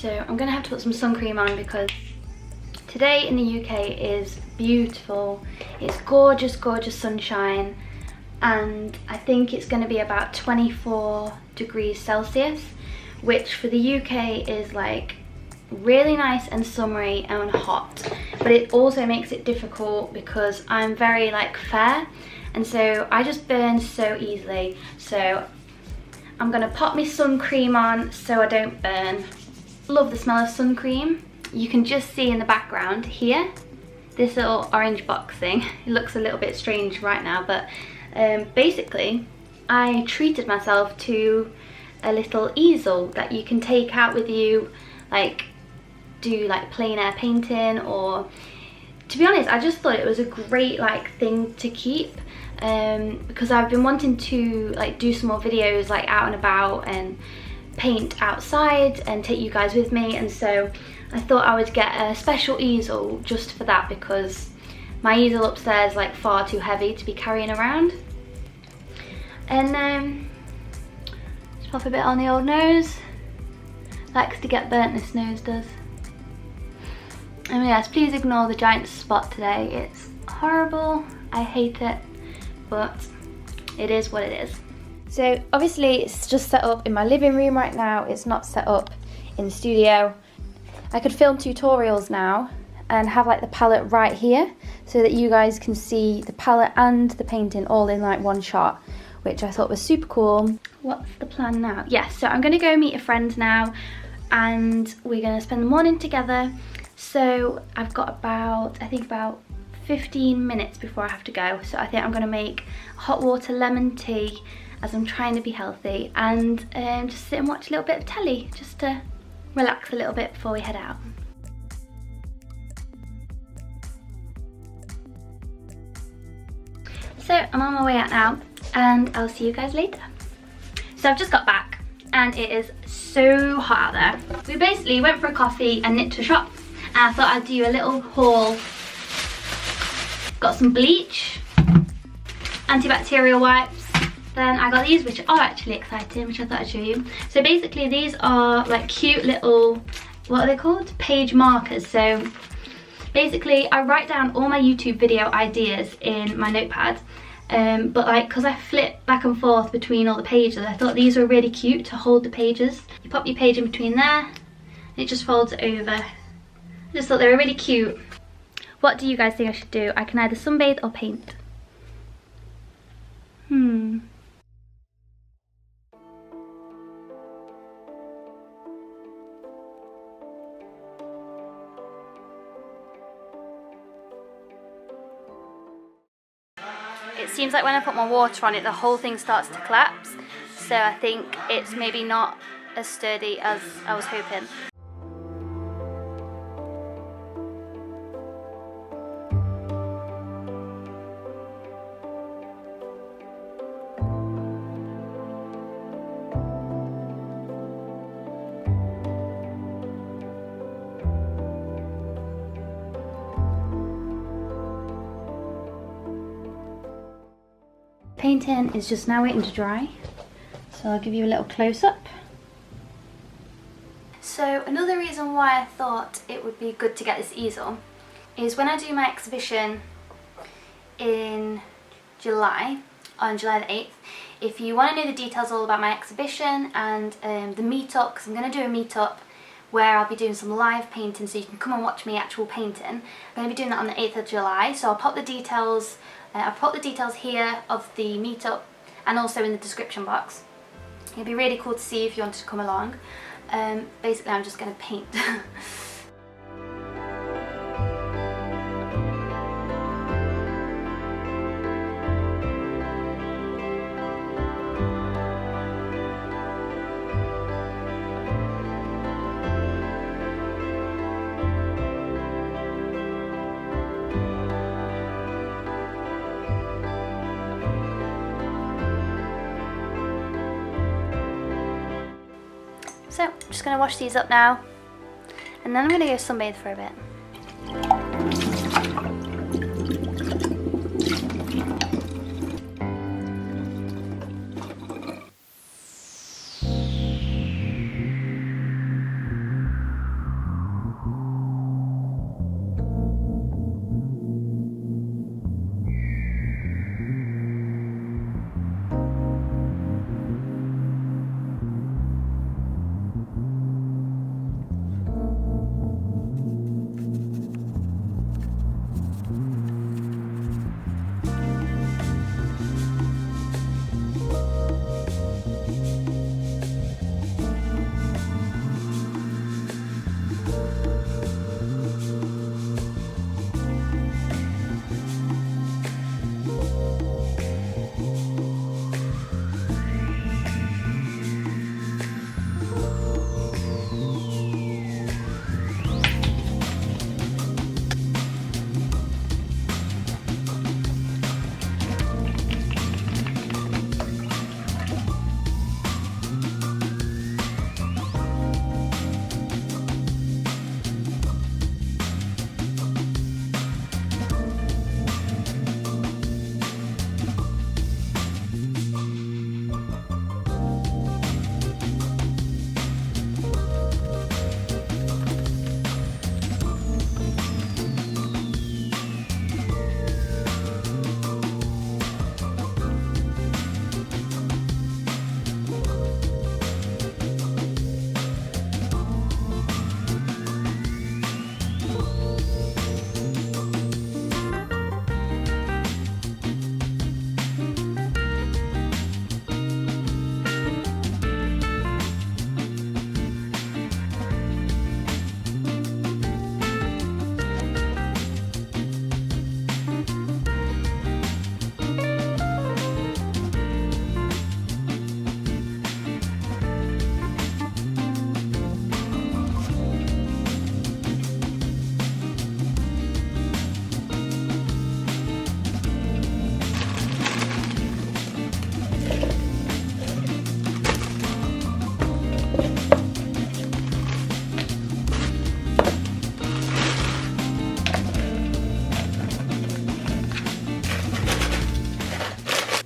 So I'm going to have to put some sun cream on because today in the UK is beautiful. It's gorgeous, gorgeous sunshine, and I think it's going to be about 24 degrees Celsius, which for the UK is like really nice and summery and hot, but it also makes it difficult because I'm very like fair, and so I just burn so easily. So I'm gonna pop my sun cream on so I don't burn. Love the smell of sun cream. You can just see in the background here this little orange box thing. It looks a little bit strange right now, but basically I treated myself to a little easel that you can take out with you, like do like plein air painting, or to be honest I just thought it was a great like thing to keep because I've been wanting to like do some more videos like out and about and paint outside and take you guys with me, and so I thought I would get a special easel just for that because my easel upstairs is like far too heavy to be carrying around. And just pop a bit on the old nose. Likes to get burnt, this nose does. And yes, please ignore the giant spot today. It's horrible, I hate it, but it is what it is. So obviously it's just set up in my living room right now. It's not set up in the studio. I could film tutorials now and have like the palette right here so that you guys can see the palette and the painting all in like one shot, which I thought was super cool. What's the plan now? Yes, so I'm gonna go meet a friend now and we're gonna spend the morning together. So I've got about, I think about 15 minutes before I have to go. So I think I'm gonna make hot water lemon tea as I'm trying to be healthy, and just sit and watch a little bit of telly just to relax a little bit before we head out. So I'm on my way out now and I'll see you guys later. So I've just got back and it is so hot out there. We basically went for a coffee and nipped to a shop, and I thought I'd do a little haul. Got some bleach, antibacterial wipes, then I got these which are actually exciting, which I thought I'd show you. So basically these are like cute little, what are they called? Page markers. So basically I write down all my YouTube video ideas in my notepad, but like because I flip back and forth between all the pages, I thought these were really cute to hold the pages. You pop your page in between there and it just folds over. I just thought they were really cute. What do you guys think I should do? I can either sunbathe or paint. It seems like when I put my water on it, the whole thing starts to collapse. So I think it's maybe not as sturdy as I was hoping. Painting is just now waiting to dry, so I'll give you a little close-up. So another reason why I thought it would be good to get this easel is when I do my exhibition in July, on July the 8th, if you want to know the details all about my exhibition and the meetup, because I'm going to do a meetup where I'll be doing some live painting so you can come and watch me actual painting. I'm going to be doing that on the 8th of July, so I'll pop the details here of the meetup and also in the description box. It'd be really cool to see if you wanted to come along. Basically I'm just going to paint. So I'm just going to wash these up now and then I'm going to go sunbathe for a bit.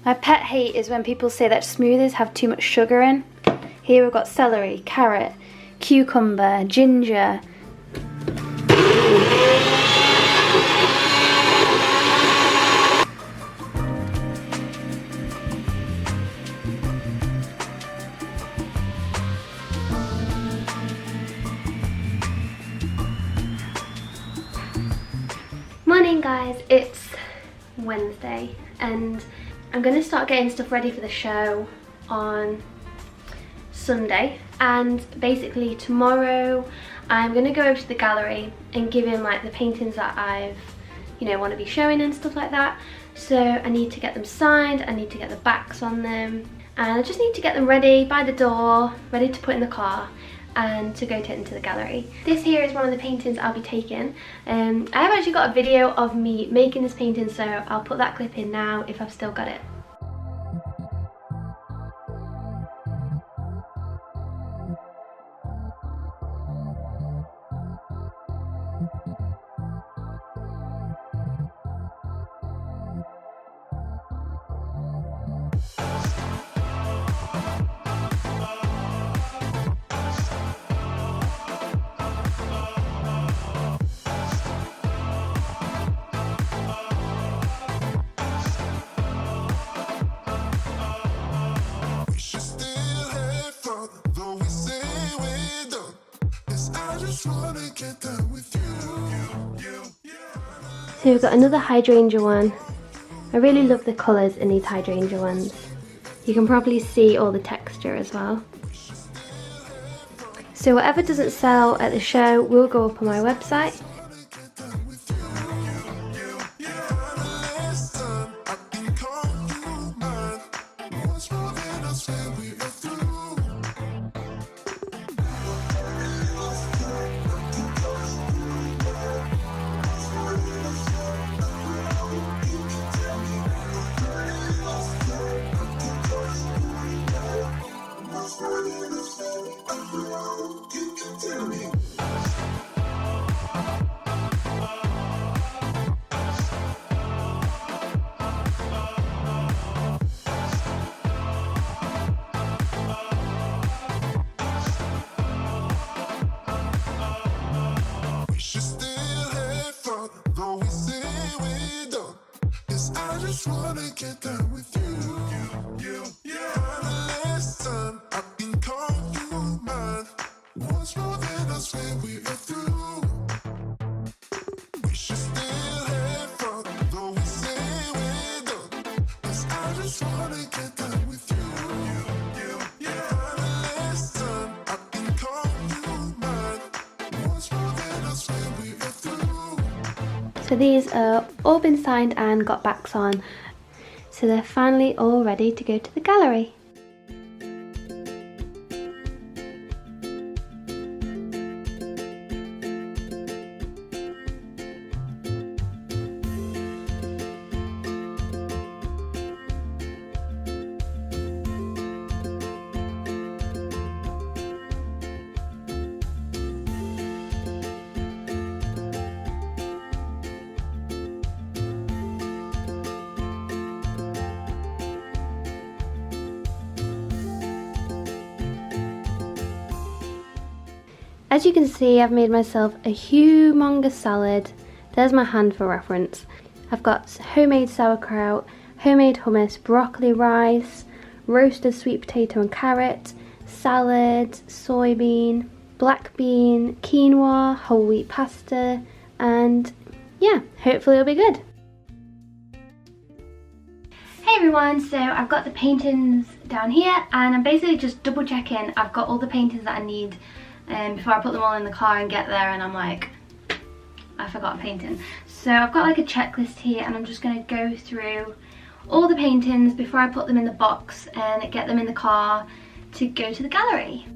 My pet hate is when people say that smoothies have too much sugar in. Here we've got celery, carrot, cucumber, ginger. Morning guys, it's Wednesday and I'm going to start getting stuff ready for the show on Sunday, and basically tomorrow I'm going to go over to the gallery and give him like the paintings that I've want to be showing and stuff like that. So I need to get them signed, I need to get the backs on them, and I just need to get them ready by the door, ready to put in the car and to go take them to the gallery. This here is one of the paintings I'll be taking. I have actually got a video of me making this painting, so I'll put that clip in now if I've still got it. So we've got another hydrangea one. I really love the colours in these hydrangea ones. You can probably see all the texture as well. So whatever doesn't sell at the show will go up on my website. So these are all been signed and got backs on, so they're finally all ready to go to the gallery. As you can see, I've made myself a humongous salad. There's my hand for reference. I've got homemade sauerkraut, homemade hummus, broccoli rice, roasted sweet potato and carrot, salad, soybean, black bean, quinoa, whole wheat pasta, and yeah, hopefully it'll be good. Hey everyone, so I've got the paintings down here and I'm basically just double checking I've got all the paintings that I need before I put them all in the car and get there and I'm like, I forgot a painting. So I've got like a checklist here and I'm just going to go through all the paintings before I put them in the box and get them in the car to go to the gallery.